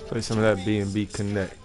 Play some of that B&B Connect.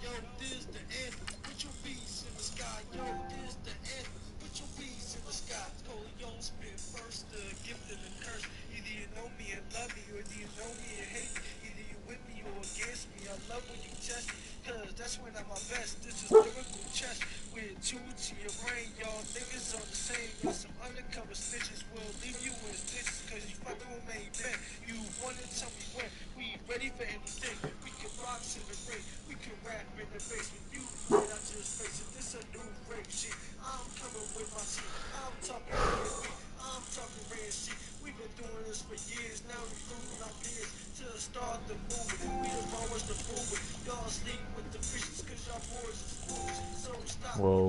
Whoa.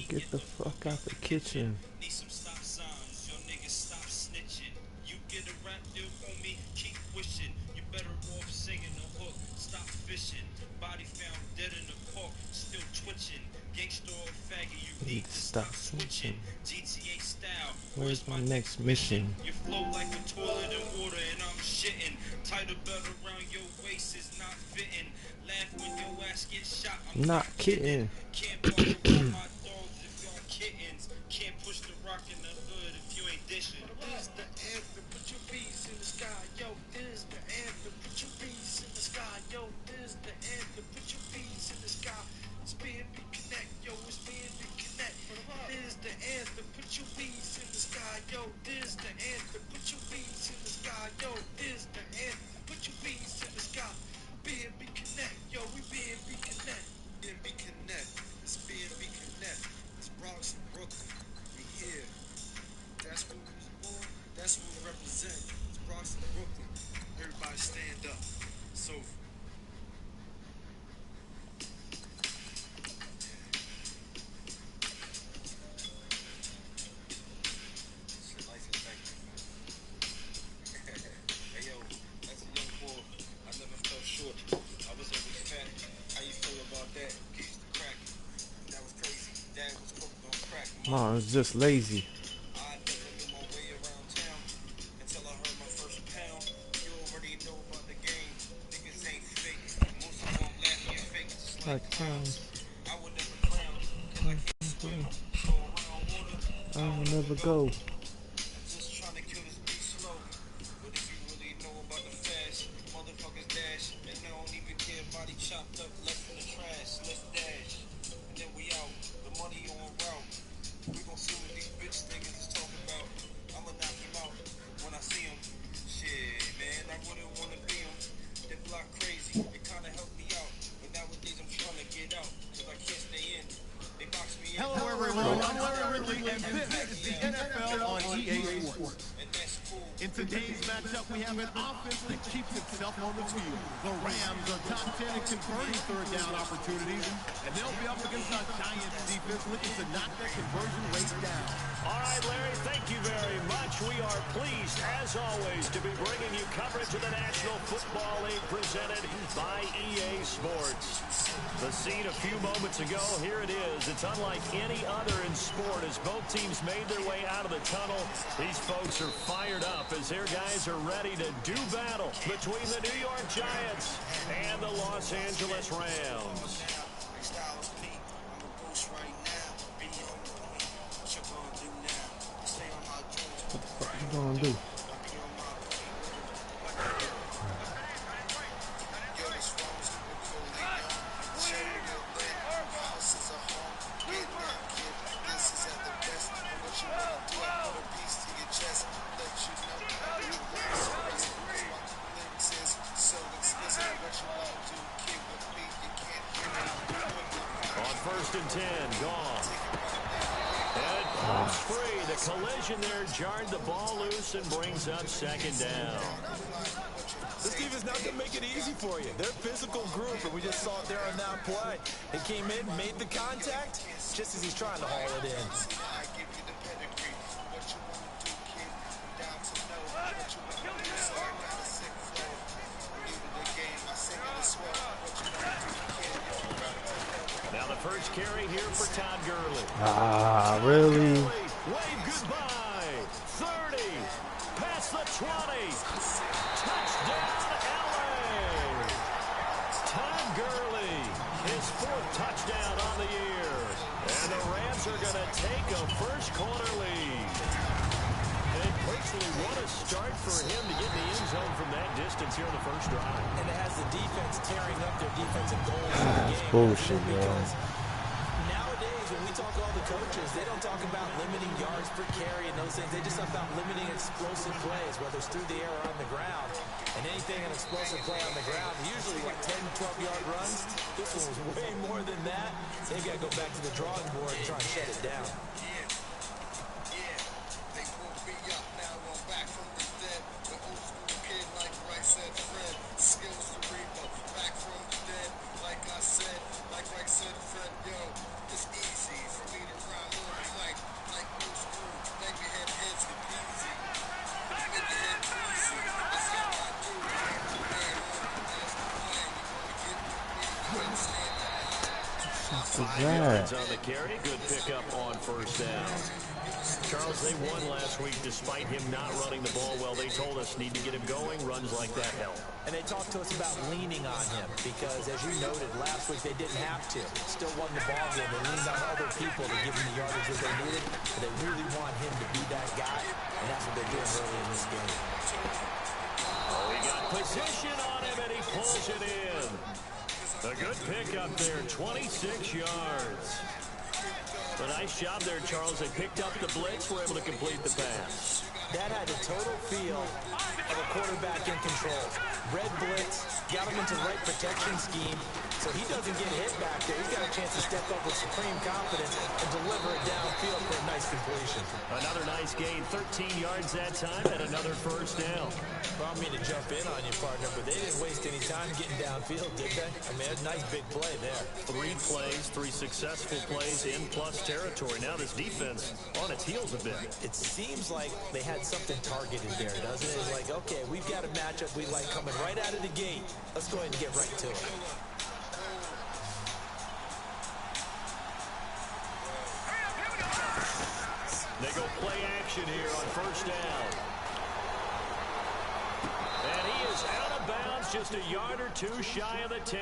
Get the fuck out the kitchen. Need to stop switching. Where's my next mission? You flow like a toilet and water, and I'm shitting. Tighter belt around your waist is not fitting. Laugh when your ass gets shot. I'm not kidding. Can't bark around my dogs if y'all kittens. Can't push the rock in the hood if you ain't dishing. This the anthem, put your beats in the sky, yo. This the anthem, put your beats in the sky, yo. This the anthem, put your beats in the sky. It's B&B Connect, yo. It's B&B Connect. This the anthem, put your beats in the sky, yo. This the anthem, put your beats in the sky, yo. This the anthem, put your beats in the sky. B&B Connect, yo. We B&B Connect. B&B Connect. It's B&B Connect. It's Bronx and Brooklyn. We here. That's where we was born. That's what we represent. It's Bronx and Brooklyn. Everybody stand up. It's over. Mom was just lazy. Like I will never go. In today's matchup, we have an offense that keeps itself on the field. The Rams are top 10 in converting third down opportunities, and they'll be up against a Giants defense looking to knock that conversion rate down. All right, Larry, thank you very much. We are pleased, as always, to be bringing you coverage of the National Football League presented by EA Sports. The scene a few moments ago, here it is. It's unlike any other in sport as both teams made their way out of the tunnel. These folks are fired up as their guys are ready to do battle between the New York Giants and the Los Angeles Rams. What the fuck you gonna do? First and 10, gone. And pumps free. The collision there jarred the ball loose and brings up second down. This team is not going to make it easy for you. They're a physical group, and we just saw it there on that play. He came in, made the contact, just as he's trying to haul it in. Now the first carry here for Todd Gurley. Ah, really? Wave goodbye. 30. Past the 20. Touchdown, LA. Todd Gurley, his 4th touchdown on the year. And the Rams are going to take a first-quarter lead. And personally, what a start for him to get in the end zone from that distance here in the first drive. And it has the defense tearing up their defensive goals in the That's game. bullshit, bro. Nowadays, when we talk to all the coaches, they don't talk about limiting yards per carry and those things. They just talk about limiting explosive plays, whether it's through the air or on the ground. And anything an explosive play on the ground, usually like 10, 12-yard runs. This one was way more than that. They got to go back to the drawing board and try and shut it down. Yards on the carry. Good pickup on first down. Charles, they won last week despite him not running the ball well. They told us need to get him going. Runs like that help. And they talked to us about leaning on him because, as you noted, last week they didn't have to. Still won the ball game. They leaned on other people to give them the yardage that they needed. But they really want him to be that guy, and that's what they're doing early in this game. Oh, he got position on him, and he pulls it in. A good pickup there, 26 yards. A nice job there, Charles. They picked up the blitz, were able to complete the pass. That had the total feel of a quarterback in control. Red blitz, got him into the right protection scheme, so he doesn't get hit back there. He's got a chance to step up with supreme confidence and deliver it downfield for a nice completion. Another nice gain, 13 yards that time, and another first down. Well, I mean to jump in on you, partner, but they didn't waste any time getting downfield, did they? I mean, a nice big play there. 3 plays, 3 successful plays in plus territory. Now this defense on its heels a bit. It seems like they had something targeted there, doesn't it? It's like, okay, we've got a matchup we like coming right out of the gate. Let's go ahead and get right to it. They go play action here on first down. And he is out of bounds, just a yard or 2 shy of the 10.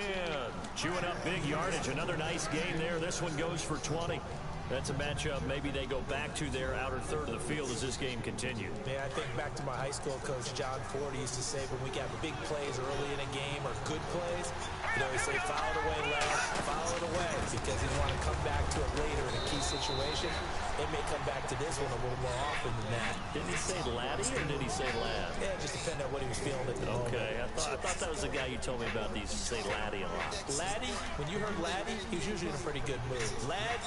Chewing up big yardage. Another nice gain there. This one goes for 20. That's a matchup maybe they go back to their outer third of the field as this game continues. Yeah, I think back to my high school coach, John Ford. He used to say when we got big plays early in a game or good plays, you know, he say, foul it away, lad, foul it away, because he want to come back to it later in a key situation. They may come back to this one a little more often than that. Didn't he say laddie or did he say lad? Yeah, just depending on what he was feeling at the moment. Okay, I thought that was the guy you told me about. These say laddie a lot. Laddie, when you heard laddie, he was usually in a pretty good mood. Lad,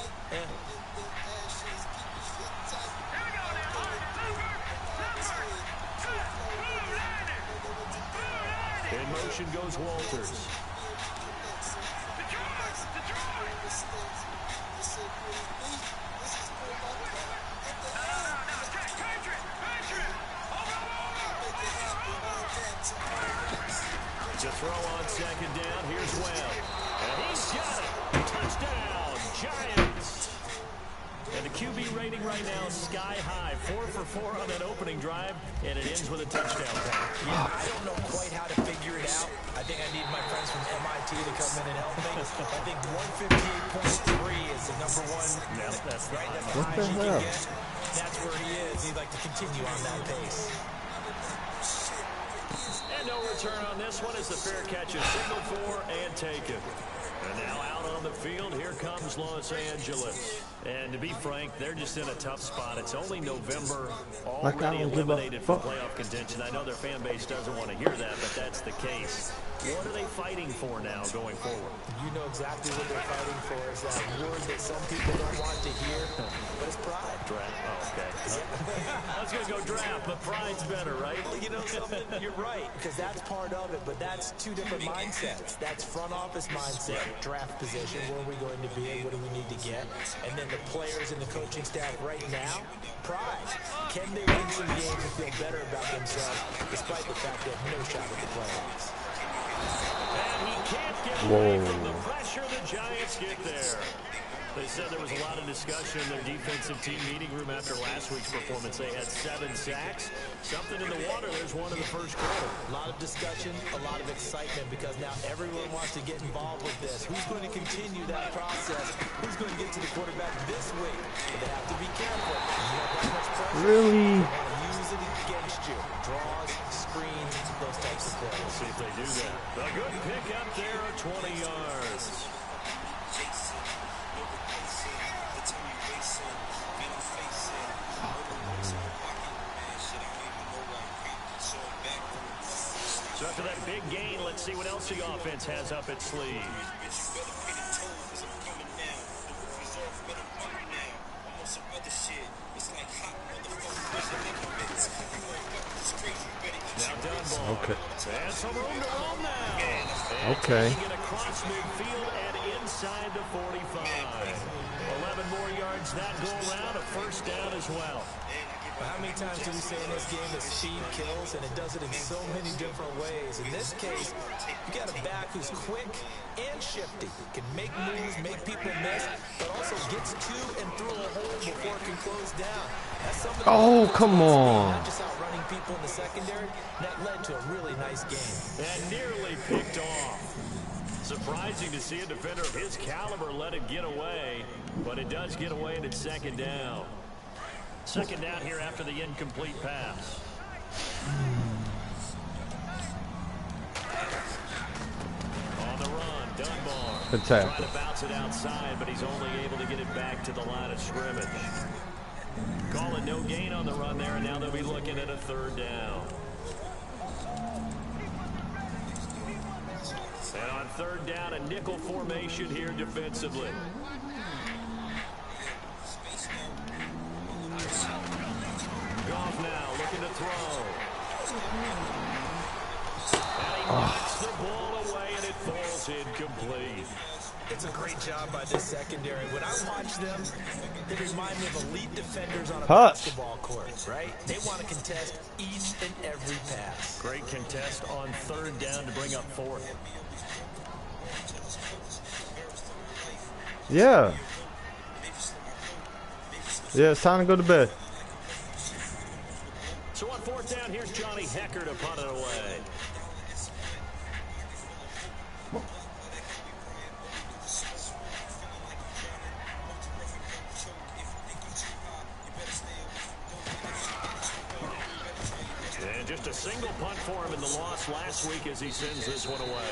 In motion goes Walters. To throw on second down, here's Webb. And he's got it. Touchdown, Giants. And the QB rating right now is sky high. 4 for 4 on that opening drive, and it ends with a touchdown pass. Yeah, I don't know quite how to figure it out. I think I need my friends from MIT to come in and help me. I think 158.3 is the number one. Yep, that's right. That's the What the highest you hell? can get. That's where he is. He'd like to continue on that pace. And no return on this one as the fair catch is signaled for and taken. And now out on the field, here comes Los Angeles. And to be frank, they're just in a tough spot. It's only November, already eliminated from playoff contention. I know their fan base doesn't want to hear that, but that's that's the case. What are they fighting for now going forward? You know exactly what they're fighting for. Is that word that some people don't want to hear, but it's pride. Draft. Oh, okay. I was going to go draft, but pride's better, right? Well, you know something? You're right, because that's part of it, but that's two different mindsets. That's front office mindset, draft position, where are we going to be and what do we need to get? And then the players and the coaching staff right now, pride. Can they win some games and feel better about themselves, despite the fact they have no shot at the playoffs? And he can't get away from the pressure. The Giants get there. They said there was a lot of discussion in their defensive team meeting room after last week's performance. They had 7 sacks. Something in the water. There's one in the first quarter. A lot of discussion, a lot of excitement, because now everyone wants to get involved with this. Who's going to continue that process? Who's going to get to the quarterback this week? But they have to be careful. You have that much pressure. Really? They want to use it against you. Draws, screens, those types of plays. We'll see if they do that. A good pick up there, 20 yards. So after that big gain, let's see what else the offense has up its sleeve. Okay. And some room to roam now. Okay. Get across midfield and inside the 45. 11 more yards that go around, a first down as well. How many times do we say in this game that speed kills, and it does it in so many different ways? In this case, you got a back who's quick and shifty, can make moves, make people miss, but also gets to and through a hole before it can close down. That's something. Oh, come on. Not just outrunning people in the secondary. That led to a really nice game. And nearly picked off. Surprising to see a defender of his caliber let it get away, but it does get away and it's second down. Second down here after the incomplete pass. On the run, Dunbar. Good tackle. Trying to bounce it outside, but he's only able to get it back to the line of scrimmage. Calling no gain on the run there, and now they'll be looking at a third down. And on third down, a nickel formation here defensively. Goff now looking to throw. And he knocks the ball away, and it falls incomplete. It's a great job by this secondary. When I watch them, they remind me of elite defenders on a basketball court, right? They want to contest each and every pass. Great contest on third down to bring up fourth. Yeah. Yeah, it's time to go to bed. So on fourth down, here's Johnny Hecker to punt it away. And just a single punt for him in the loss last week as he sends this one away.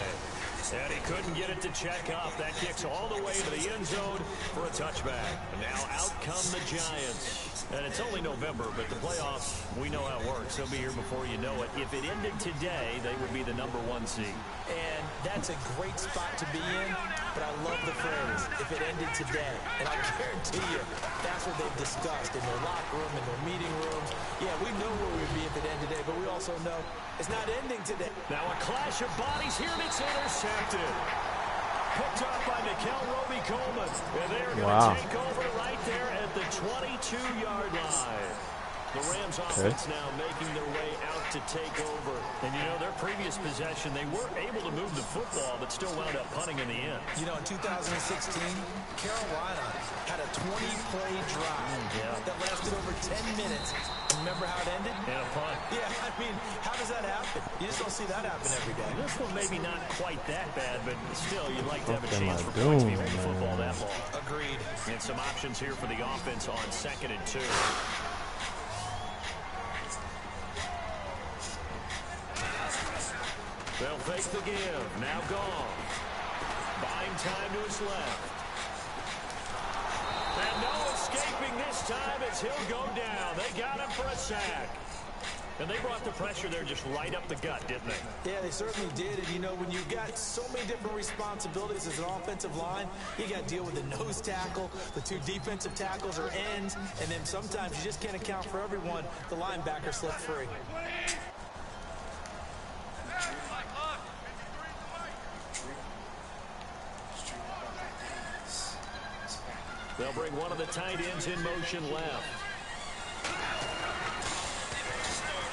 And he couldn't get it to check up. That kicks all the way to the end zone for a touchback. And now out come the Giants. And it's only November, but the playoffs, we know how it works. They'll be here before you know it. If it ended today, they would be the #1 seed. And that's a great spot to be in, but I love the phrase, if it ended today. And I guarantee you, that's what they've discussed in their locker room, in their meeting rooms. Yeah, we know where we'd be if it ended today, but we also know it's not ending today. Now a clash of bodies here, and it's intercepted. Picked up by Nickel Roby-Coleman. And they're going to take over right there at the 22-yard line. The Rams offense now making their way out to take over. And, you know, their previous possession, they weren't able to move the football, but still wound up punting in the end. You know, in 2016, Carolina had a 20-play drive that lasted over 10 minutes. Remember how it ended? And a punt. Yeah, I mean, how does that happen? You just don't see that happen every day. This one maybe not quite that bad, but still, you'd like to have a chance for points to be able to football that long. Agreed. And some options here for the offense on 2nd and 2. They'll fake the give. Now gone. Buying time to his left. And no escaping this time as he'll go down. They got him for a sack. And they brought the pressure there just right up the gut, didn't they? Yeah, they certainly did. And, you know, when you've got so many different responsibilities as an offensive line, you got to deal with the nose tackle, the 2 defensive tackles or ends, and then sometimes you just can't account for everyone. The linebacker slipped free. They'll bring one of the tight ends in motion left.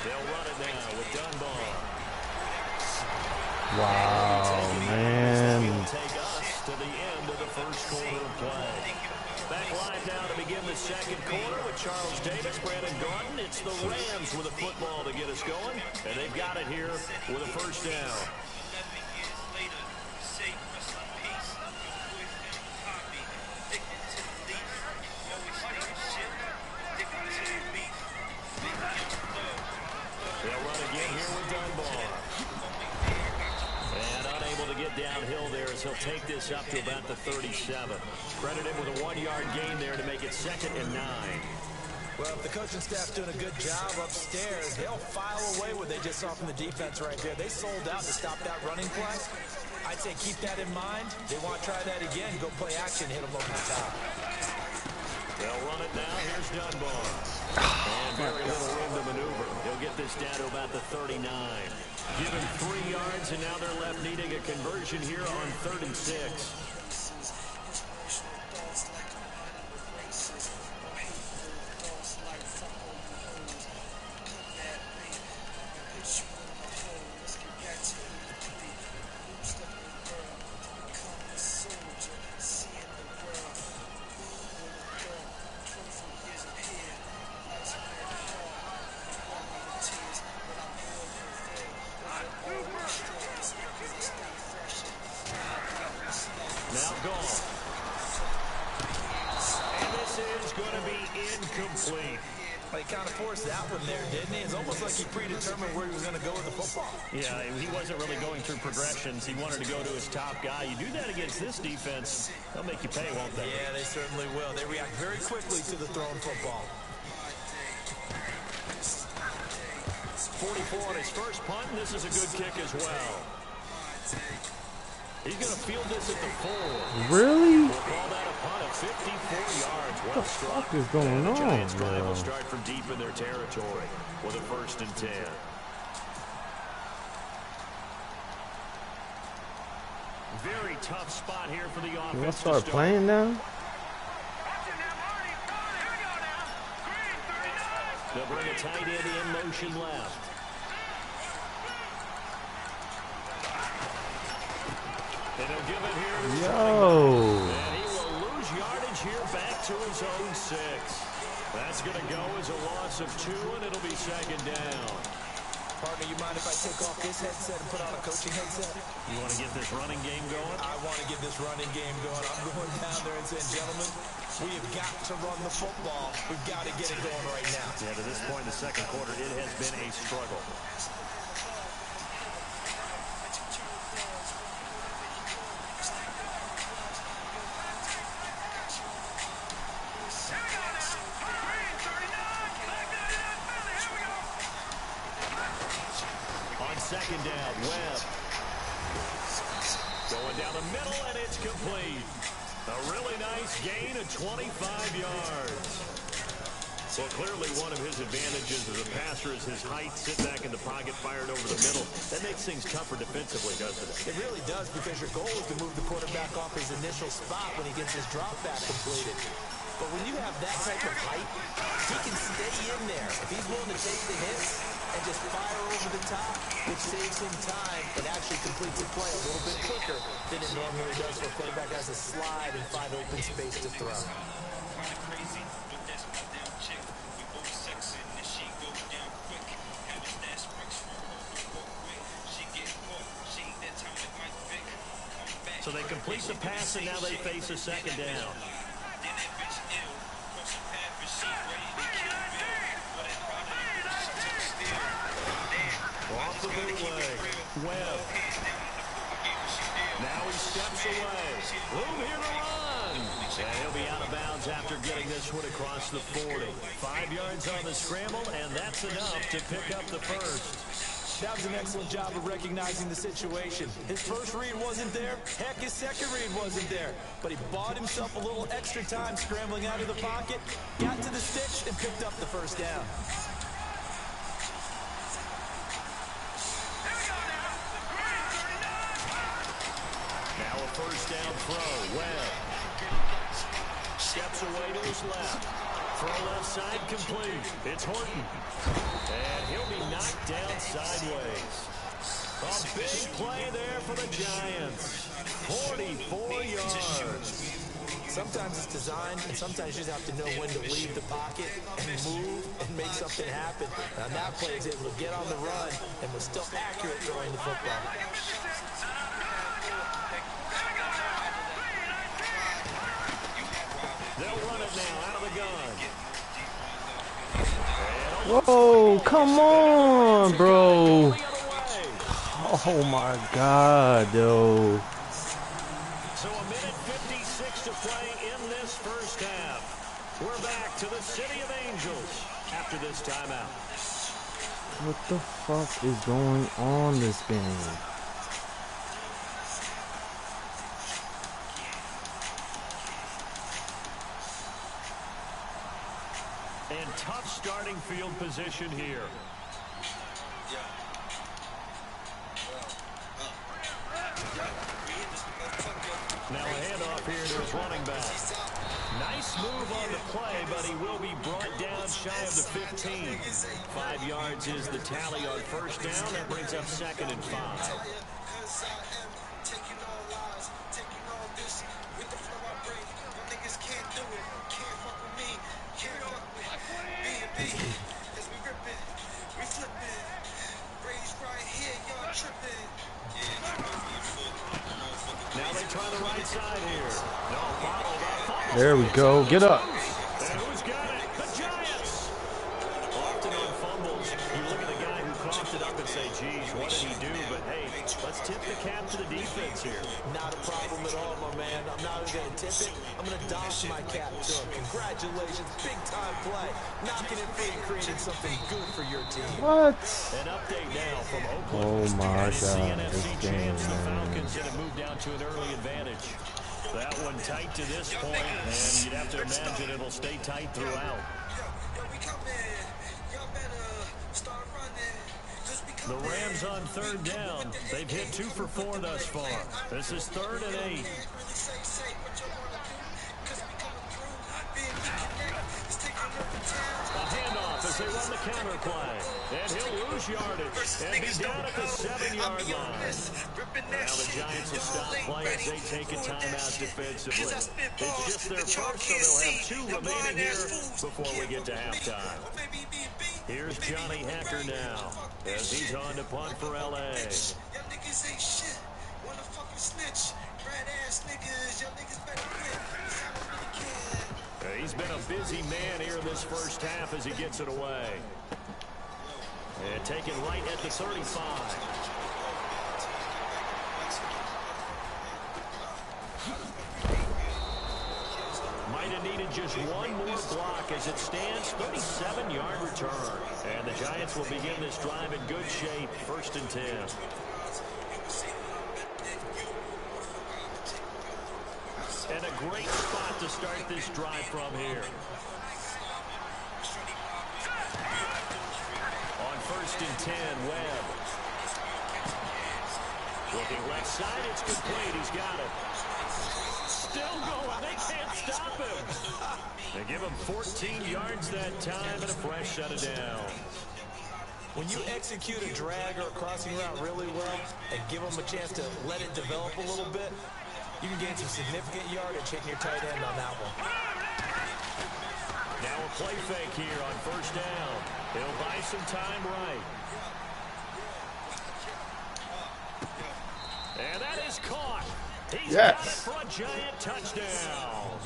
They'll run it now with Dunbar. Wow, man. Take us to the end of the first quarter of play. Back live now to begin the second quarter with Charles Davis, Brandon Gordon. It's the Rams with a football to get us going, and they've got it here with a first down. They'll run again here with Dunbar. And unable to get downhill there as he'll take this up to about the 37. Credit him with a 1-yard gain there to make it 2nd and 9. Well, if the coaching staff's doing a good job upstairs, they'll file away what they just saw from the defense right there. They sold out to stop that running play. I'd say keep that in mind. They want to try that again. Go play action, hit them over the top. They'll run it now. Here's Dunbar. And very little room to maneuver. He'll get this down to about the 39. Given 3 yards, and now they're left needing a conversion here on 3rd and 6. Now gone. And this is going to be incomplete. Well, he kind of forced that one there, didn't he? It's almost like he predetermined where he was going to go with the football. Yeah, he wasn't really going through progressions. He wanted to go to his top guy. You do that against this defense, they'll make you pay, won't they? Yeah, they certainly will. They react very quickly to the thrown football. 44 on his first punt, and this is a good kick as well. He's going to field this at the 4. Really? We'll call that a punt of 54 yards. What the fuck is going on, Giants drive bro? will start from deep in their territory with a 1st and 10. Very tough spot here for the offense. Can I start playing now? They'll bring a tight end in motion left. And he'll give it here to Yo. and he will lose yardage here back to his own 6. That's going to go as a loss of 2, and it'll be 2nd down. Partner, you mind if I take off this headset and put on a coaching headset? You want to get this running game going? I want to get this running game going. I'm going down there and saying, gentlemen, we have got to run the football. We've got to get it going right now. Yeah, to this point in the second quarter, it has been a struggle. On 2nd down, Webb. Going down the middle, and it's complete. A really nice gain of 25 yards. Well, clearly one of his advantages as a passer is his height. Sit back in the pocket, fired over the middle. That makes things tougher defensively, doesn't it? It really does, because your goal is to move the quarterback off his initial spot when he gets his drop back completed. But when you have that type of height, he can stay in there. If he's willing to take the hits and just fire over the top, which saves him time and actually completes the play a little bit quicker than it normally does, so a quarterback has to slide and find open space to throw. So they complete the pass, and now they face a 2nd down. Off the bootleg, Webb. Now he steps away. Room here to run. And he'll be out of bounds after getting this one across the 40. 5 yards on the scramble, and that's enough to pick up the first. That was an excellent job of recognizing the situation. His first read wasn't there. Heck, his second read wasn't there. But he bought himself a little extra time scrambling out of the pocket, got to the sticks, and picked up the first down. Now a first down throw. Webb steps away to his left. Throw left side complete. It's Horton. And he'll be knocked down sideways. A big play there for the Giants. 44 yards. Sometimes it's designed, and sometimes you just have to know when to leave the pocket and move and make something happen. And on that play, he was able to get on the run and was still accurate throwing the football. They'll run it now out of the gun. Whoa, come on, bro. Oh, my God, though. So a minute 56 to play in this first half. We're back to the City of Angels after this timeout. What the fuck is going on this game? And tough starting field position here. Now a handoff here to his running back. Nice move on the play, but he will be brought down shy of the 15. 5 yards is the tally on first down. That brings up 2nd and 5. Now they try the right side here. No, there we go. Get up. And who's got it? The Giants. Often on fumbles, you look at the guy who coughed it up and say, geez, what did he do? But hey, let's tip the cap to the defense here. Not a problem at all, my man. I'm not even going to tip it. I'm going to doff my cap to him. Congratulations. Big-time play. Knocking it free and creating something good for your team. What? An update now from Oakland. Oh, my And it's God. the NFC This game, champs, the man. Falcons, that have moved down to an early advantage. That one tight to this point, and you'd have to imagine it'll stay tight throughout. The Rams on 3rd down. They've hit 2 for 4 thus far. This is 3rd and 8. A handoff as they run the counter play. And he'll lose yardage and be down at the 7-yard line. Now the Giants will stop play as they take a timeout defensively. It's just their first, so they'll have 2 remaining here before we get to halftime. Here's Johnny Hacker now as he's on to punt for L.A. He's been a busy man here in this first half as he gets it away. And taken right at the 35. Might have needed just one more block as it stands. 37-yard return. And the Giants will begin this drive in good shape. 1st and 10. And a great spot to start this drive from here. On 1st and 10, Webb. Looking left side, it's complete. He's got it. Still going. They can't stop him. They give him 14 yards that time and a fresh set of downs. When you execute a drag or a crossing route really well and give them a chance to let it develop a little bit, you can gain some significant yardage hitting your tight end on that one. Now a play fake here on 1st down. He'll buy some time right. And that is caught. He's got it for a giant touchdown.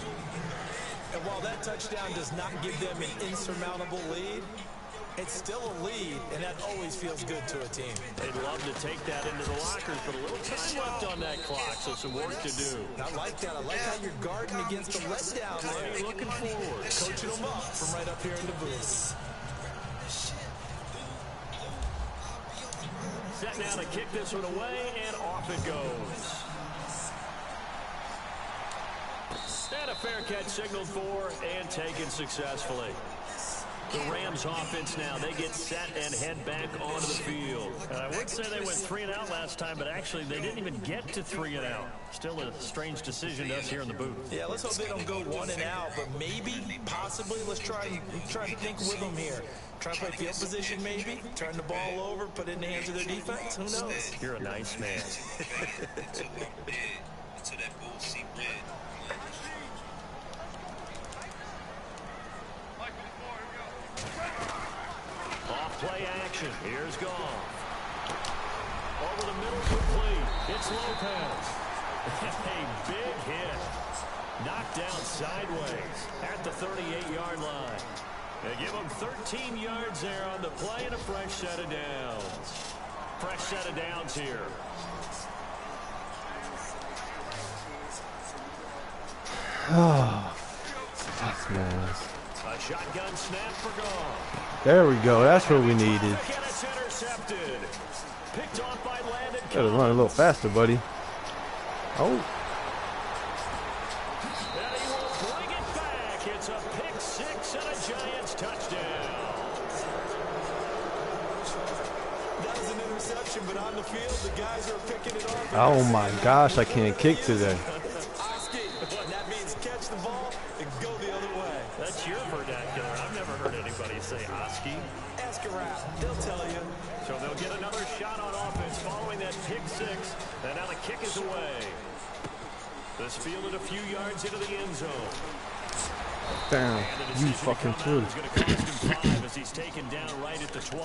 And while that touchdown does not give them an insurmountable lead, It's still a lead, and that always feels good to a team. They'd love to take that into the lockers, but a little time left on that clock, so some work to do. I like that. I like how you're guarding against the letdown there. You're looking forward. Coaching them up from right up here in the booth. Set now to kick this one away, and off it goes. And a fair catch signaled for and taken successfully. The Rams offense now, they get set and head back onto the field. And I would say they went 3 and out last time, but actually they didn't even get to 3 and out. Still a strange decision to us here in the booth. Yeah, let's hope they don't go 1 and out, but maybe, possibly, let's try and think with them here. Try to play field position maybe, turn the ball over, put it in the hands of their defense. Who knows? You're a nice man. Play action. Here's Goff. Over the middle complete. It's Lopez. A big hit. Knocked down sideways at the 38-yard line. They give him 13 yards there on the play and a fresh set of downs. Fresh set of downs here. Oh, that's nice. A shotgun snap for Goff. There we go. That's what we needed. It's intercepted. Picked off by Landon. Gotta run a little faster, buddy. Oh. And he will bring it back. It's a pick 6 and a Giants touchdown. That was an interception, but on the field, the guys are picking it off. Oh my gosh, I can't kick today. That means catch the ball and go the other way. That's your vernacular. I've never heard anybody say Oski. Ask around. They'll tell you. So they'll get another shot on offense following that pick 6. And now the kick is away. This fielded a few yards into the end zone. Damn, you fucking through.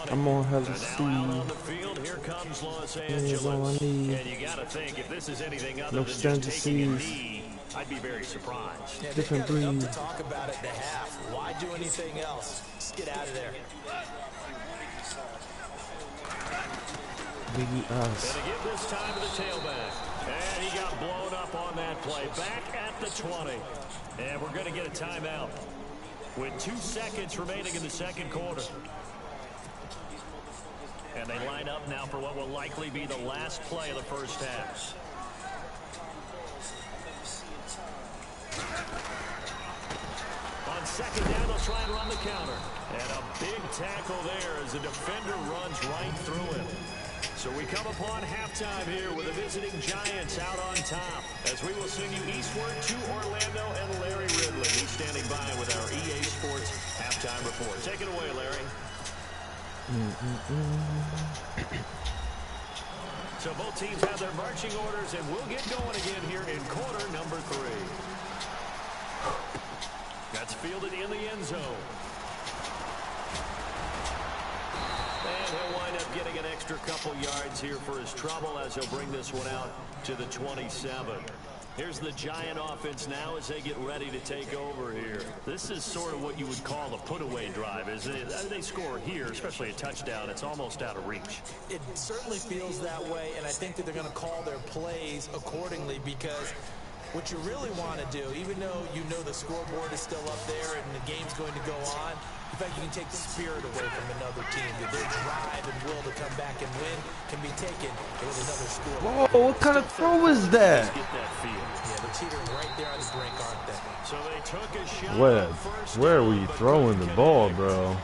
I'm gonna have to see. On the field, here comes Los Angeles. And you gotta think, if this is anything other than just taking a knee, I'd be very surprised. Yeah, different breed. Enough to talk about it at the half. Why do anything else? Just get out of there. Biggie us. And to give this time to the tailback. And he got blown up on that play. Back at the 20. And we're going to get a timeout with 2 seconds remaining in the second quarter. And they line up now for what will likely be the last play of the first half. On second down, they'll try and run the counter. And a big tackle there as the defender runs right through him. So we come upon halftime here with the visiting Giants out on top, as we will send you eastward to Orlando and Larry Ridley. He's standing by with our EA Sports halftime report. Take it away, Larry. So both teams have their marching orders, and we'll get going again here in quarter number 3. That's fielded in the end zone. And he'll wind up getting an extra couple yards here for his trouble as he'll bring this one out to the 27. Here's the Giant offense now as they get ready to take over here. This is sort of what you would call a put-away drive. As they score here, especially a touchdown, it's almost out of reach. It certainly feels that way, and I think that they're going to call their plays accordingly, because what you really want to do, even though you know the scoreboard is still up there and the game's going to go on, in fact, you can take the spirit away from another team. Their drive and will to come back and win can be taken with another score. Whoa, what kind of throw is that? Get that feel. Yeah, they're teetering right there on the brink, aren't they? So they took a shot. Where are we throwing the ball, bro?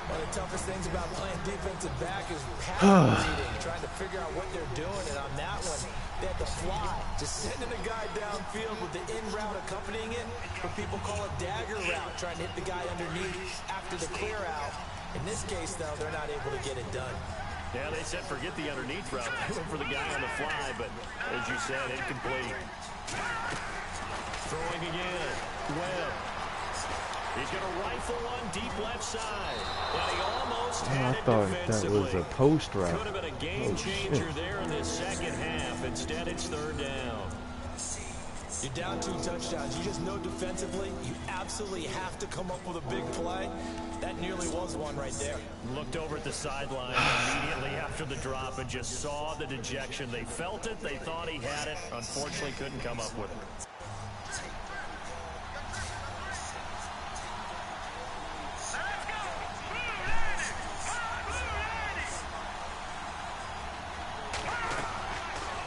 One of the toughest things about playing defensive back is pattern reading, trying to figure out what they're doing. And on that one, they had to fly, just sending a guy downfield with the in route accompanying it. What people call a dagger route, trying to hit the guy underneath after the clear out. In this case, though, they're not able to get it done. Yeah, they said forget the underneath route. They went for the guy on the fly, but as you said, incomplete. Throwing again. Webb. He's going to rifle one deep left side. And he almost had I it thought that defensively. was a post route. Could have been a game changer there in this second half. Instead, it's third down. You're down 2 touchdowns. You just know defensively, you absolutely have to come up with a big play. That nearly was one right there. Looked over at the sideline immediately after the drop and just saw the dejection. They felt it. They thought he had it. Unfortunately, couldn't come up with it.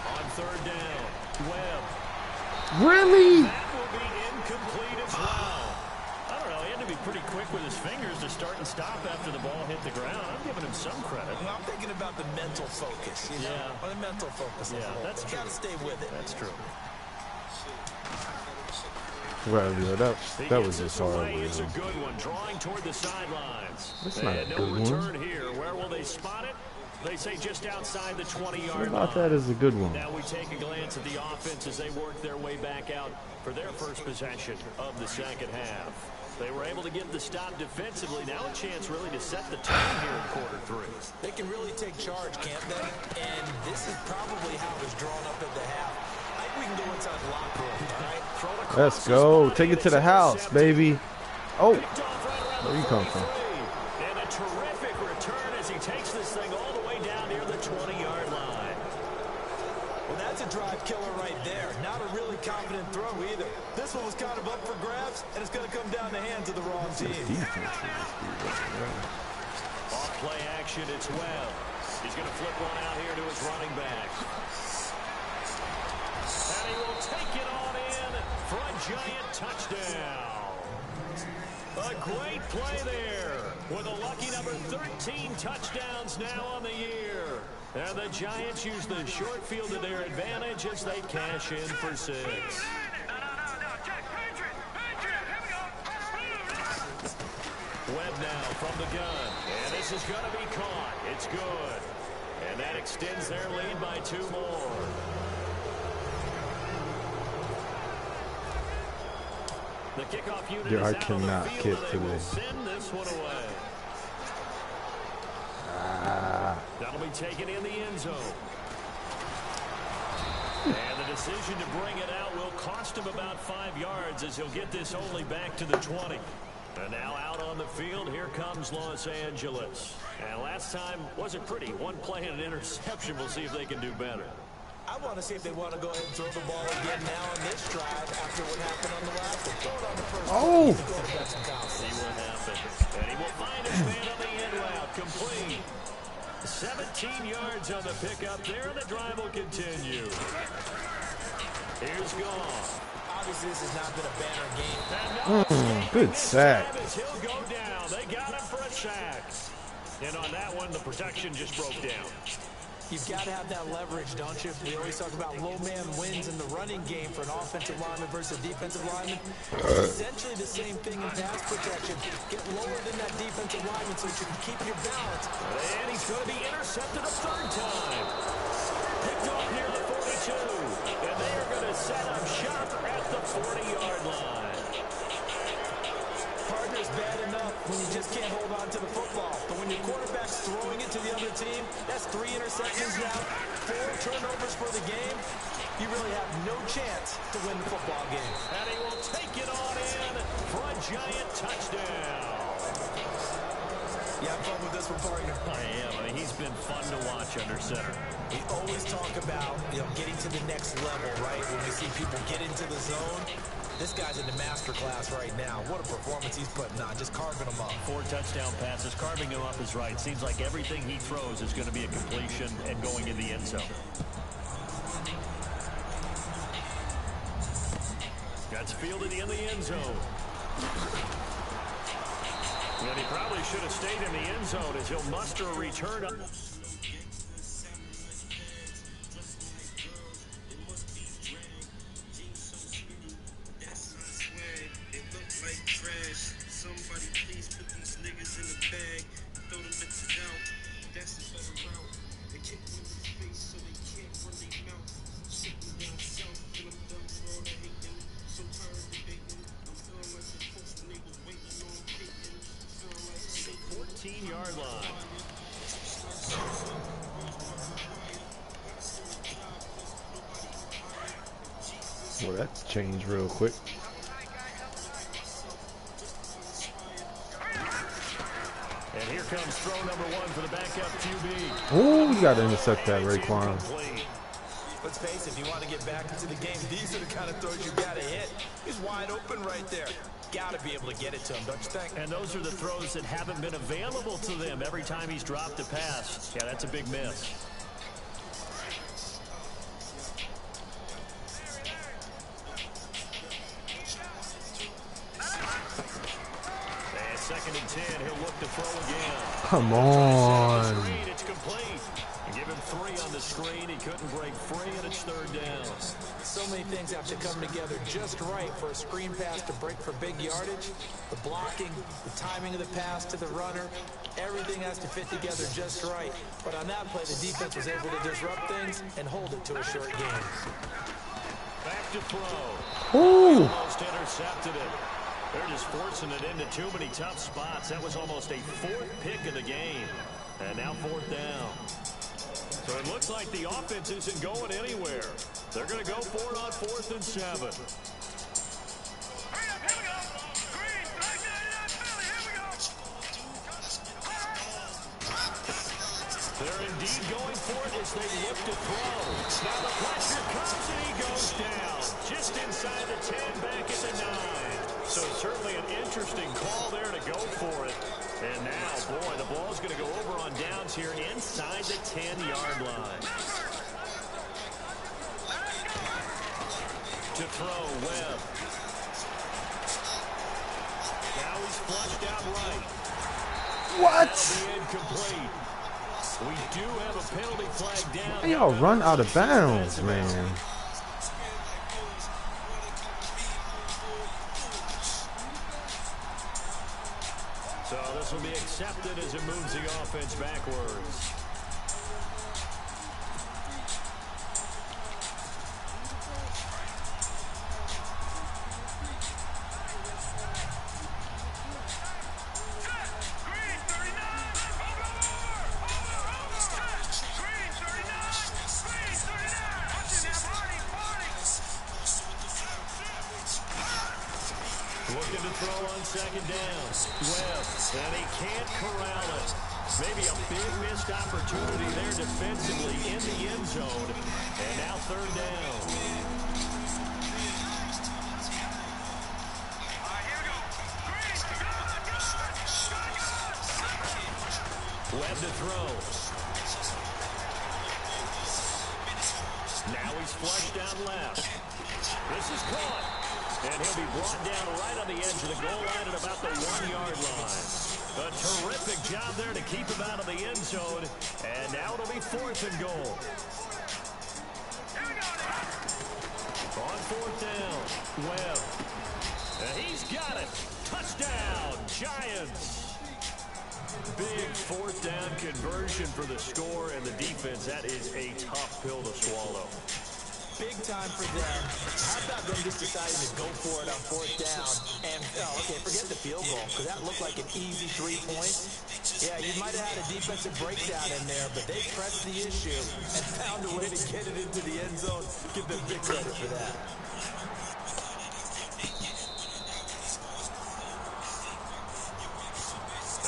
On 3rd down, Webb. Really? That will be incomplete as well. I don't know. He had to be pretty quick with his fingers to start and stop after the ball hit the ground. I'm giving him some credit. Well, I'm thinking about the mental focus, you know? Yeah. Or the mental focus. Yeah, that's true. Got to stay with it. That's true. Well, yeah, that was just horrible. It's a good one, drawing toward the sidelines. That's not a no good one. return here. Where will they spot it? They say just outside the 20-yard line. What about that is a good one? Now we take a glance at the offense as they work their way back out for their first possession of the second half. They were able to get the stop defensively. Now a chance really to set the tone here in quarter 3. They can really take charge, can't they? And this is probably how it was drawn up at the half. I think we can go inside the locker room, all right? Let's go. Take it to the house, baby. Oh, where you come from? And a terrific return as he takes this thing all the way down near the 20-yard line. Well, that's a drive killer right there. Not a really confident throw either. This one was kind of up for grabs, and it's going to come down the hands of the wrong team. Off play action, it's Webb. He's going to flip one out here to his running back. And he will take it on in for a giant touchdown. A great play there with a lucky number 13 touchdowns now on the year. And the Giants use the short field to their advantage as they cash in for 6. Webb now from the gun. And this is going to be caught. It's good. And that extends their lead by 2 more. The kickoff unit is I out on the cannot field, kick and they today. will send this one away. That'll be taken in the end zone. And the decision to bring it out will cost him about 5 yards as he'll get this only back to the 20. And now out on the field, here comes Los Angeles. And last time wasn't pretty. 1 play and an interception. We'll see if they can do better. I want to see if they want to go ahead and throw the ball again now on this drive after what happened on the last one. Throw it on the first Oh! See what happens. And he will find his man on the end route. Complete. 17 yards on the pickup there, and the drive will continue. Here's Goff. Obviously, this has not been a banner game. Good sack. He'll go down. They got him for a sack. And on that one, the protection just broke down. You've got to have that leverage, don't you? We always talk about low man wins in the running game for an offensive lineman versus a defensive lineman. It's essentially the same thing in pass protection. Get lower than that defensive lineman so you can keep your balance. And he's going to be intercepted a 3rd time. Picked off near the 42. And they are going to set up shop at the 40-yard line. Partner's bad enough when you just can't hold on to the football. But when your quarterback's throwing it to the other team, that's 3 interceptions now, 4 turnovers for the game. You really have no chance to win the football game. And he will take it on in for a giant touchdown. You have fun with this one, partner? I am. I mean, he's been fun to watch under center. We always talk about, getting to the next level, right? When we see people get into the zone. This guy's in the master class right now. What a performance he's putting on, just carving them up. 4 touchdown passes. Carving him up is right. Seems like everything he throws is going to be a completion and going in the end zone. That's fielded in the end zone. And he probably should have stayed in the end zone as he'll muster a return. Yard line. Well, that's changed real quick. And here comes throw number 1 for the backup QB. Oh, you got to intercept that, Raekwon. Let's face it, if you want to get back into the game, these are the kind of throws you got to hit. He's wide open right there. Got to be able to get it to him, don't you think? And those are the throws that haven't been available to them every time he's dropped a pass. Yeah, that's a big miss. And 2nd and 10, he'll look to throw again. Come on. It's complete. Give him 3 on the screen. He couldn't break free, and it's 3rd down. So many things have to come together just right for a screen pass to break for big yardage. The blocking, the timing of the pass to the runner, everything has to fit together just right. But on that play, the defense was able to disrupt things and hold it to a short game. Back to throw. Ooh. Almost intercepted it. They're just forcing it into too many tough spots. That was almost a 4th pick of the game. And now 4th down. So it looks like the offense isn't going anywhere. They're going to go for it on 4th and 7. They're indeed going for it as they look to throw. Now the pressure comes and he goes down. Just inside the 10, back at the 9. So certainly an interesting call there to go for it. And now, boy, the ball's going to go over on downs here inside the 10-yard line. To throw, Webb. Now he's flushed out right. What? Incomplete. We do have a penalty flag down. Hey, y'all run out of bounds, man. So this will be accepted as it moves the offense backwards. Looking to throw on 2nd down. Webb, and he can't corral it. Maybe a big missed opportunity there defensively in the end zone. And now 3rd down. Webb to throw. Now he's flushed down left. This is caught. And he'll be brought down right on the edge of the goal line at about the 1-yard line. A terrific job there to keep him out of the end zone. And now it'll be 4th and goal. On 4th down, Webb. And he's got it. Touchdown, Giants. Big 4th down conversion for the score and the defense. That is a tough pill to swallow. Big time for them. How about them just deciding to go for it on 4th down? And, okay, forget the field goal, because that looked like an easy 3 points. Yeah, you might have had a defensive breakdown in there, but they pressed the issue and found a way to get it into the end zone. Give them big credit for that.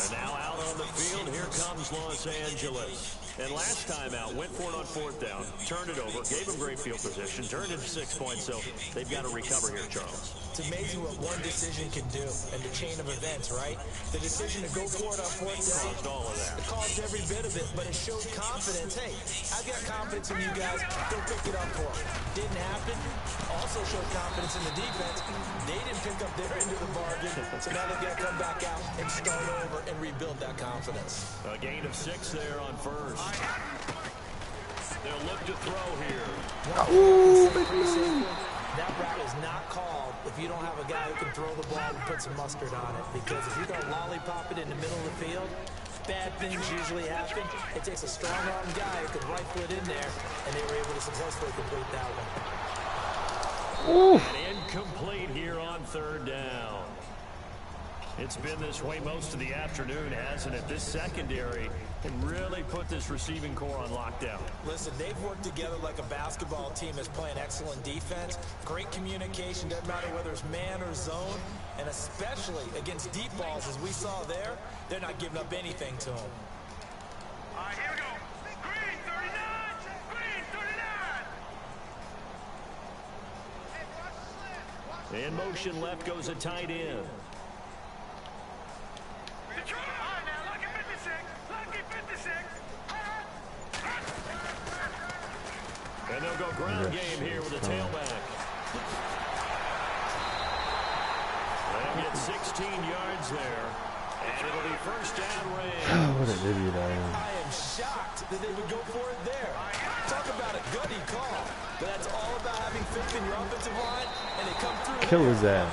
And now out on the field, here comes Los Angeles. And last time out, went for it on 4th down, turned it over, gave him great field position, turned it to 6 points, so they've got to recover here, Charles. It's amazing what one decision can do and the chain of events, right? The decision to go for it on 4th down. Caused all of that. It caused every bit of it, but it showed confidence. Hey, I've got confidence in you guys. Go pick it up for them. Didn't happen. Also showed confidence in the defense. They didn't pick up their end of the bargain, so now they've got to come back out and start over and rebuild that confidence. A gain of 6 there on 1st. They'll look to throw here. Ooh, that route is not called if you don't have a guy who can throw the ball and put some mustard on it. Because if you're going to lollipop it in the middle of the field, bad things usually happen. It takes a strong-armed guy who can rifle it in there, and they were able to successfully complete that one. Ooh. And incomplete here on 3rd down. It's been this way most of the afternoon, hasn't it? This secondary can really put this receiving core on lockdown. Listen, they've worked together like a basketball team that's playing excellent defense. Great communication, doesn't matter whether it's man or zone. And especially against deep balls, as we saw there, they're not giving up anything to them. All right, here we go. Green 39! Green 39! In motion left goes a tight end. And they'll go ground game here with a tailback. They'll get 16 yards there. And it'll be first down Rams. What an idiot I am. I am shocked that they would go for it there. Talk about a gutty call. But that's all about having faith in your offensive line, and they come through. Kill his ass.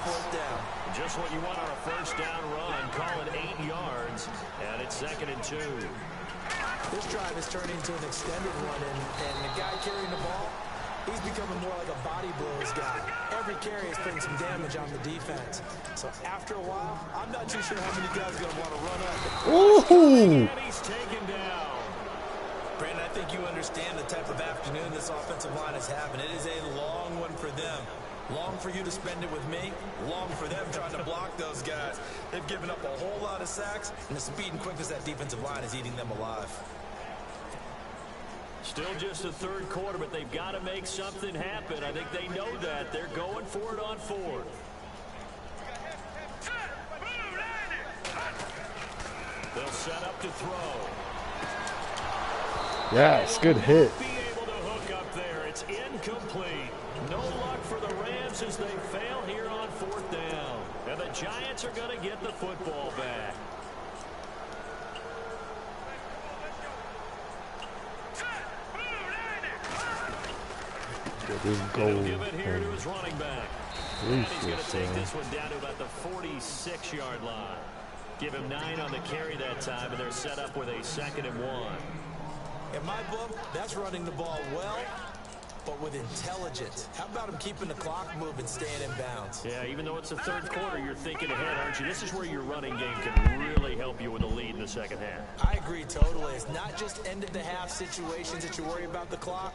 Just what you want on a first down run. Call it 8 yards, and it's 2nd and 2. This drive has turned into an extended run, and the guy carrying the ball, he's becoming more like a body blows guy. Every carry is putting some damage on the defense. So after a while, I'm not too sure how many guys are going to want to run up. Ooh! And he's taken down. Brandon, I think you understand the type of afternoon this offensive line is having. It is a long one for them. Long for you to spend it with me. Long for them trying to block those guys. They've given up a whole lot of sacks, and the speed and quickness of that defensive line is eating them alive. Still just the third quarter, but they've got to make something happen. I think they know that. They're going for it on 4th. They'll set up to throw. Yes, good hit. Be able to hook up there. It's incomplete. No luck for the Rams as they fail here on 4th down. And the Giants are going to get the football back. This goal. Give it here to his running back. And he's going to take this one down to about the 46-yard line. Give him 9 on the carry that time, and they're set up with a 2nd and 1. In my book, that's running the ball well, but with intelligence. How about him keeping the clock moving, staying in bounds? Yeah, even though it's the third quarter, you're thinking ahead, aren't you? This is where your running game can really help you with a lead in the second half. I agree totally. It's not just end-of-the-half situations that you worry about the clock.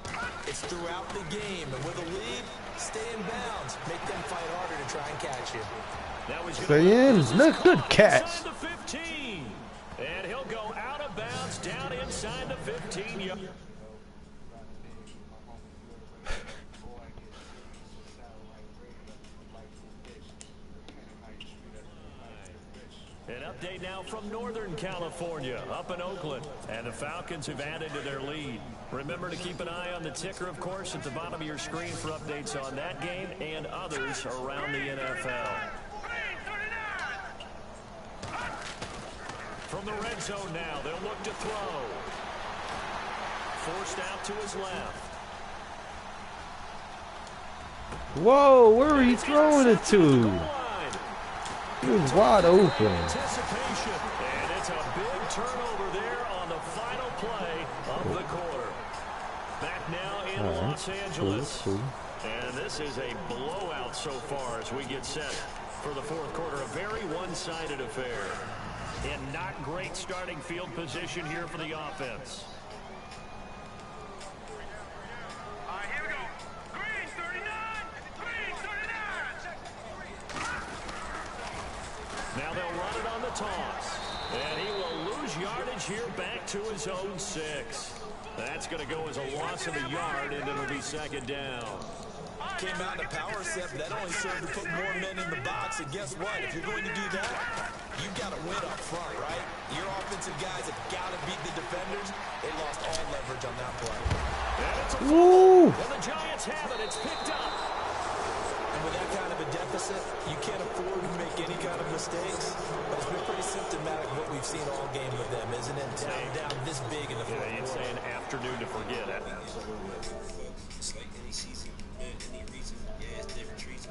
It's throughout the game. And with a lead, stay in bounds. Make them fight harder to try and catch you. Stay in. Good catch. The 15. And he'll go out of bounds down inside the 15. An update now from Northern California, up in Oakland. And the Falcons have added to their lead. Remember to keep an eye on the ticker, of course, at the bottom of your screen for updates on that game and others around the NFL. From the red zone now, they'll look to throw. Forced out to his left. Whoa, where are you throwing it to? He was wide open. Anticipation, and it's a big turnover there on the final play of the quarter. Back now in Los Angeles. Cool. And this is a blowout so far as we get set for the fourth quarter. A very one-sided affair. And not great starting field position here for the offense. All right, here we go. Green 39! Green 39! Now they'll run it on the toss. And he will lose yardage here back to his own 6. That's going to go as a loss of a yard, and it'll be 2nd down. Came out in a power set, but that only served to put more men in the box. And guess what? If you're going to do that, you've got to win up front, right? Your offensive guys have got to beat the defenders. They lost all leverage on that play. And it's a Woo! and the Giants have it. It's picked up. And with that kind of a deficit, you can't afford to make any kind of mistakes. But it's been pretty symptomatic of what we've seen all game with them, isn't it? Down this big in the fourth quarter. You'd say an afternoon to forget it. It's like any season, any reason, yeah, it's different treason.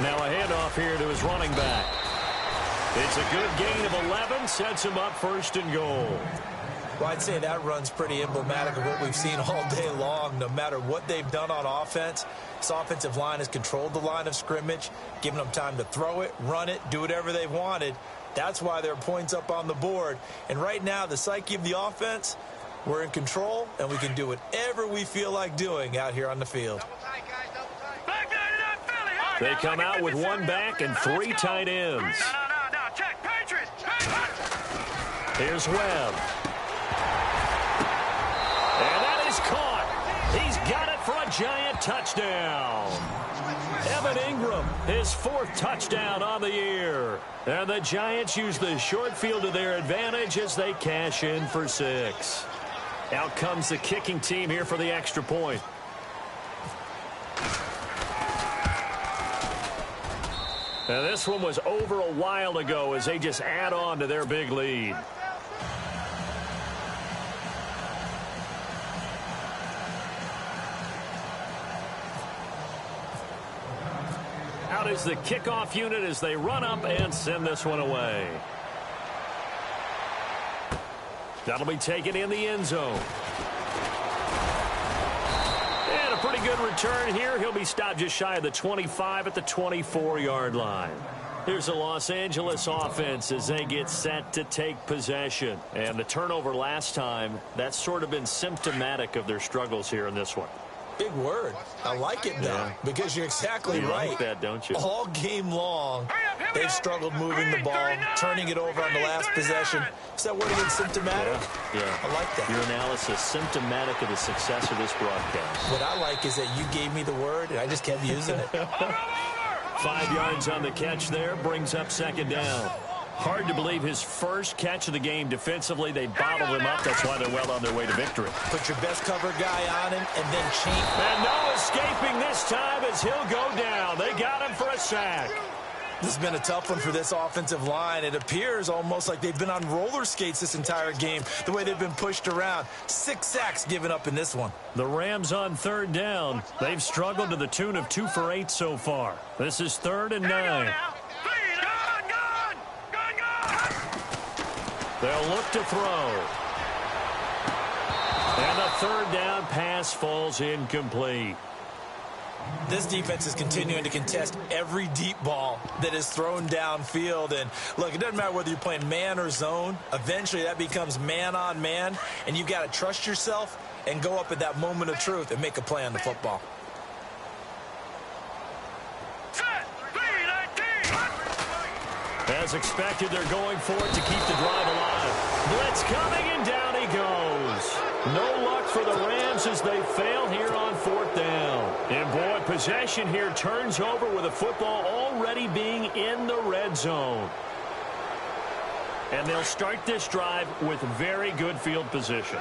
Now a handoff here to his running back. It's a good gain of 11, sets him up 1st and goal. Well, I'd say that run's pretty emblematic of what we've seen all day long. No matter what they've done on offense, this offensive line has controlled the line of scrimmage, given them time to throw it, run it, do whatever they've wanted. That's why there are points up on the board. And right now, the psyche of the offense, we're in control, and we can do whatever we feel like doing out here on the field. They come out with one back and three tight ends. No, check. Patriots. Here's Webb. And that is caught. He's got it for a Giant touchdown. Evan Ingram, his 4th touchdown on the year. And the Giants use the short field to their advantage as they cash in for 6. Out comes the kicking team here for the extra point. Now this one was over a while ago as they just add on to their big lead. Out is the kickoff unit as they run up and send this one away. That'll be taken in the end zone. And a pretty good return here. He'll be stopped just shy of the 25 at the 24-yard line. Here's the Los Angeles offense as they get set to take possession. And the turnover last time, that's sort of been symptomatic of their struggles here in this one. Big word. I like it, though, because you're exactly right. Like that, don't you? All game long, they've struggled moving the ball, turning it over on the last possession. Is that word again, symptomatic? Yeah. I like that. Your analysis, symptomatic of the success of this broadcast. What I like is that you gave me the word, and I just kept using it. 5 yards on the catch there, brings up 2nd down. Hard to believe his first catch of the game defensively. They bottled him up. That's why they're well on their way to victory. Put your best cover guy on him and then change. And no escaping this time as he'll go down. They got him for a sack. This has been a tough one for this offensive line. It appears almost like they've been on roller skates this entire game, the way they've been pushed around. 6 sacks given up in this one. The Rams on 3rd down. They've struggled to the tune of 2 for 8 so far. This is 3rd and 9. They'll look to throw. And the 3rd down pass falls incomplete. This defense is continuing to contest every deep ball that is thrown downfield. And, look, it doesn't matter whether you're playing man or zone. Eventually, that becomes man on man. And you've got to trust yourself and go up at that moment of truth and make a play on the football. As expected, they're going for it to keep the drive alive. Blitz coming, and down he goes. No luck for the Rams as they fail here on 4th down. And, boy, possession here turns over with the football already being in the red zone. And they'll start this drive with very good field position.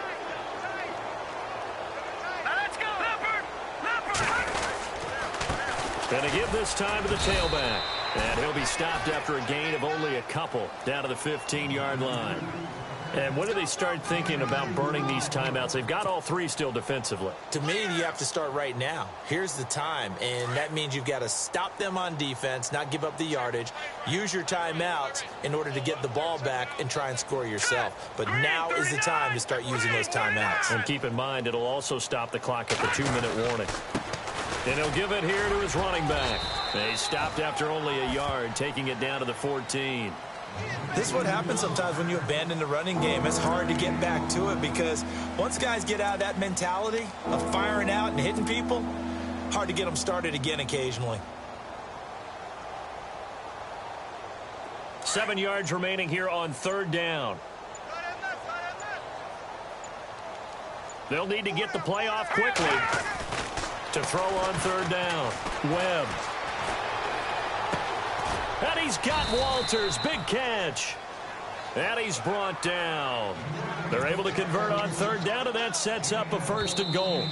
And to give this time to the tailback. And he'll be stopped after a gain of only a couple down to the 15-yard line. And when do they start thinking about burning these timeouts? They've got all 3 still defensively. To me, you have to start right now. Here's the time, and that means you've got to stop them on defense, not give up the yardage, use your timeouts in order to get the ball back and try and score yourself. But now is the time to start using those timeouts. And keep in mind, it'll also stop the clock at the 2-minute warning. And he'll give it here to his running back. They stopped after only a yard, taking it down to the 14. This is what happens sometimes when you abandon the running game. It's hard to get back to it because once guys get out of that mentality of firing out and hitting people, hard to get them started again occasionally. 7 yards remaining here on 3rd down. They'll need to get the play off quickly to throw on 3rd down. Webb. And he's got Walters. Big catch. And he's brought down. They're able to convert on 3rd down, and that sets up a 1st and goal.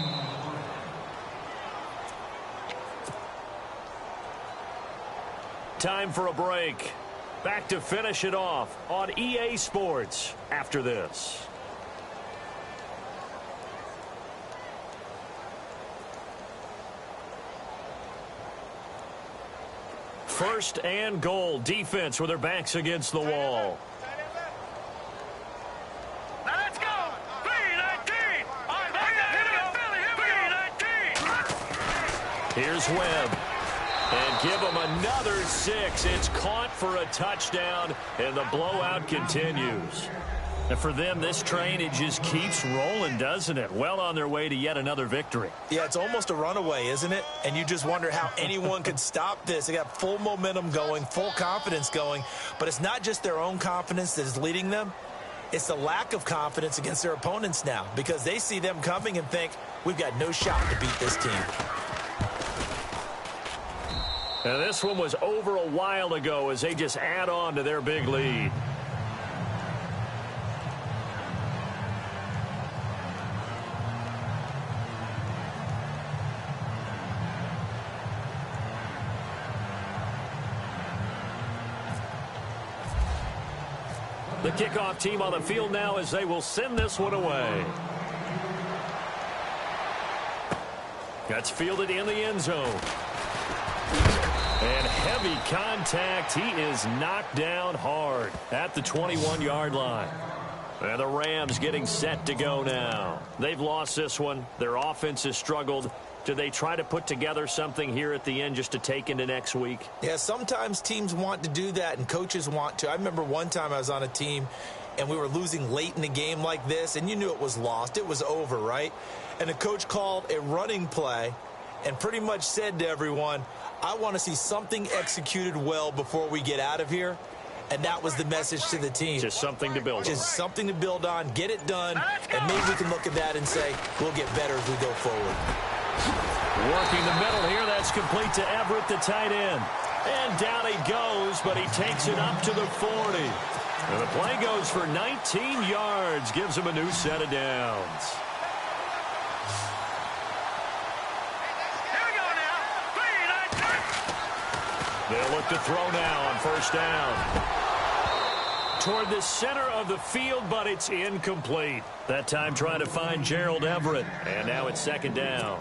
Time for a break. Back to finish it off on EA Sports after this. First and goal. Defense with their backs against the wall. Let's go. Here's Webb. And give them another 6. It's caught for a touchdown, and the blowout continues. And for them, this train, it just keeps rolling, doesn't it? Well on their way to yet another victory. Yeah, it's almost a runaway, isn't it? And you just wonder how anyone could stop this. They got full momentum going, full confidence going. But it's not just their own confidence that is leading them. It's the lack of confidence against their opponents now, because they see them coming and think, we've got no shot to beat this team. And this one was over a while ago as they just add on to their big lead. The kickoff team on the field now as they will send this one away. That's fielded in the end zone. And heavy contact. He is knocked down hard at the 21-yard line. And the Rams getting set to go now. They've lost this one. Their offense has struggled. Do they try to put together something here at the end just to take into next week? Yeah, sometimes teams want to do that and coaches want to. I remember one time I was on a team and we were losing late in the game like this, and you knew it was lost. It was over, right? And the coach called a running play and pretty much said to everyone, I want to see something executed well before we get out of here. And that was the message to the team. Just something to build on. Just something to build on, get it done, and maybe we can look at that and say, we'll get better as we go forward. Working the middle here, that's complete to Everett, the tight end. And down he goes, but he takes it up to the 40. And the play goes for 19 yards, gives him a new set of downs. They'll look to throw now on first down. Toward the center of the field, but it's incomplete. That time trying to find Gerald Everett. And now it's second down.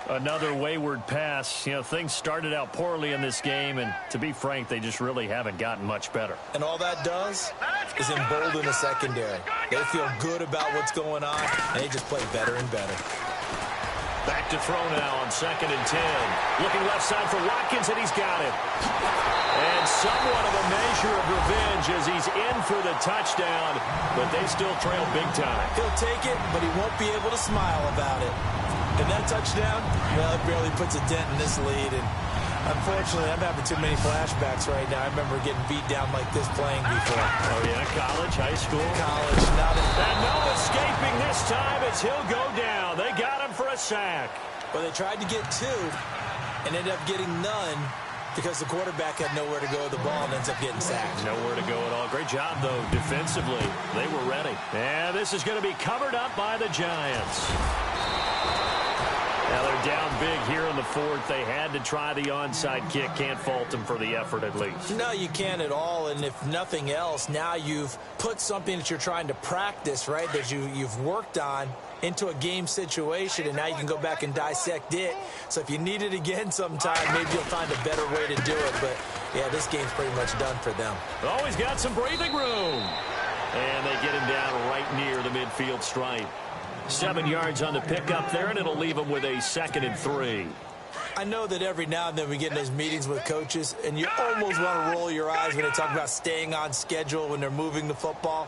Another wayward pass. You know, things started out poorly in this game, and to be frank, they just really haven't gotten much better. And all that does is embolden the secondary. They feel good about what's going on, and they just play better and better. Back to throw now on 2nd and 10. Looking left side for Watkins, and he's got it. And somewhat of a measure of revenge as he's in for the touchdown, but they still trail big time. He'll take it, but he won't be able to smile about it. And that touchdown, well, it barely puts a dent in this lead. And unfortunately, I'm having too many flashbacks right now. I remember getting beat down like this playing before. Oh, yeah, college, high school. College, not in. And no escaping this time as he'll go down. They got him for a sack. Well, they tried to get 2 and ended up getting none because the quarterback had nowhere to go with the ball and ends up getting sacked. Nowhere to go at all. Great job, though, defensively. They were ready. And this is going to be covered up by the Giants. Now they're down big here in the 4th. They had to try the onside kick. Can't fault them for the effort at least. No, you can't at all. And if nothing else, now you've put something that you're trying to practice, right, that you've worked on into a game situation, and now you can go back and dissect it. So if you need it again sometime, maybe you'll find a better way to do it. But, yeah, this game's pretty much done for them. Always got some breathing room. And they get him down right near the midfield stripe. 7 yards on the pickup there, and it'll leave them with a 2nd and 3. I know that every now and then we get in those meetings with coaches, and you almost want to roll your eyes when they talk about staying on schedule when they're moving the football.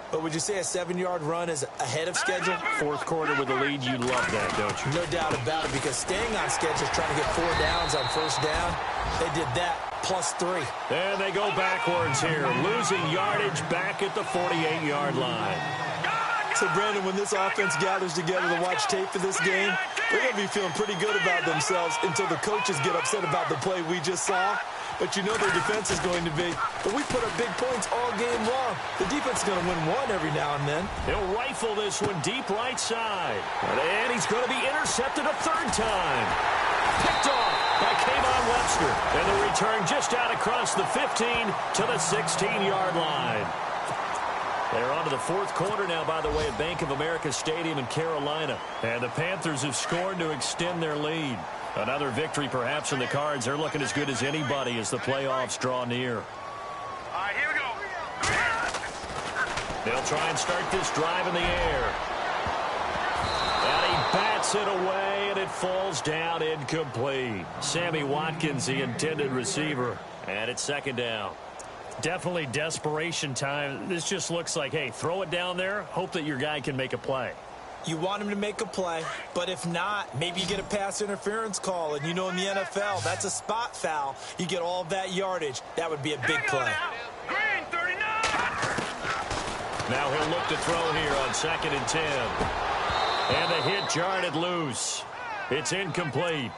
But would you say a 7-yard run is ahead of schedule? 4th quarter with the lead, you love that, don't you? No doubt about it, because staying on schedule is trying to get 4 downs on first down. They did that plus 3. And they go backwards here, losing yardage back at the 48-yard line. So, Brandon, when this offense gathers together to watch tape for this game, they're going to be feeling pretty good about themselves until the coaches get upset about the play we just saw. But you know their defense is going to be, but we put up big points all game long. The defense is going to win one every now and then. He'll rifle this one deep right side. And he's going to be intercepted a 3rd time. Picked off by Kayvon Webster. And the return just out across the 15 to the 16-yard line. They're on to the 4th quarter now, by the way, at Bank of America Stadium in Carolina. And the Panthers have scored to extend their lead. Another victory perhaps in the cards. They're looking as good as anybody as the playoffs draw near. All right, here we go. They'll try and start this drive in the air. And he bats Bats it away, and it falls down incomplete. Sammy Watkins, the intended receiver, and it's second down. Definitely desperation time. This just looks like, hey, throw it down there, hope that your guy can make a play. You want him to make a play, but if not, maybe you get a pass interference call. And you know in the NFL, that's a spot foul. You get all that yardage. That would be a big play. Green 39. Now he'll look to throw here on 2nd and 10. And the hit jarred it loose. It's incomplete.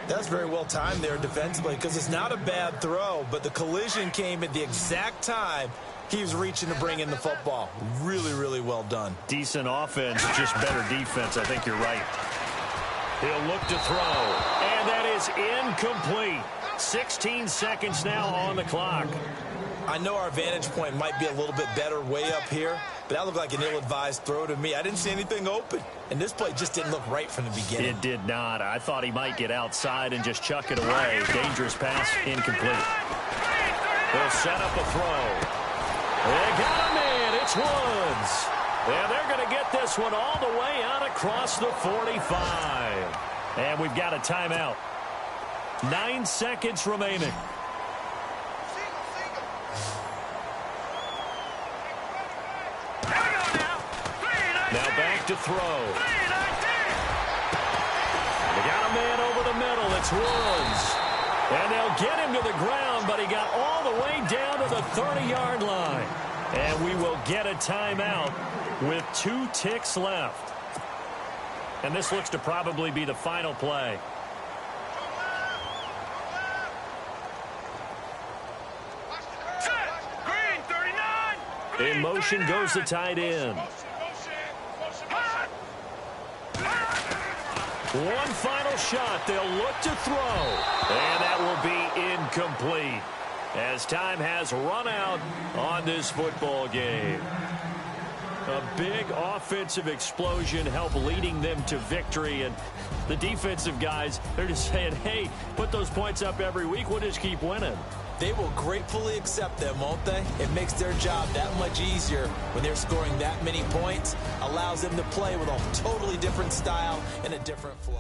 That's very well timed there defensively because it's not a bad throw, but the collision came at the exact time he was reaching to bring in the football. Really, really well done. Decent offense, just better defense. I think you're right. He'll look to throw, and that is incomplete. 16 seconds now on the clock. I know our vantage point might be a little bit better way up here, but that looked like an ill-advised throw to me. I didn't see anything open, and this play just didn't look right from the beginning. It did not. I thought he might get outside and just chuck it away. Dangerous pass, incomplete. They'll set up a throw. They got him in. It's Woods. And they're going to get this one all the way out across the 45. And we've got a timeout. 9 seconds remaining. Now back to throw. They got a man over the middle. It's Woods. And they'll get him to the ground, but he got all the way down to the 30-yard line. And we will get a timeout with 2 ticks left. And this looks to probably be the final play. In motion goes the tight end. One final shot. They'll look to throw. And that will be incomplete as time has run out on this football game. A big offensive explosion helped leading them to victory. And the defensive guys, they're just saying, hey, put those points up every week. We'll just keep winning. They will gratefully accept them, won't they? It makes their job that much easier when they're scoring that many points. Allows them to play with a totally different style and a different flow.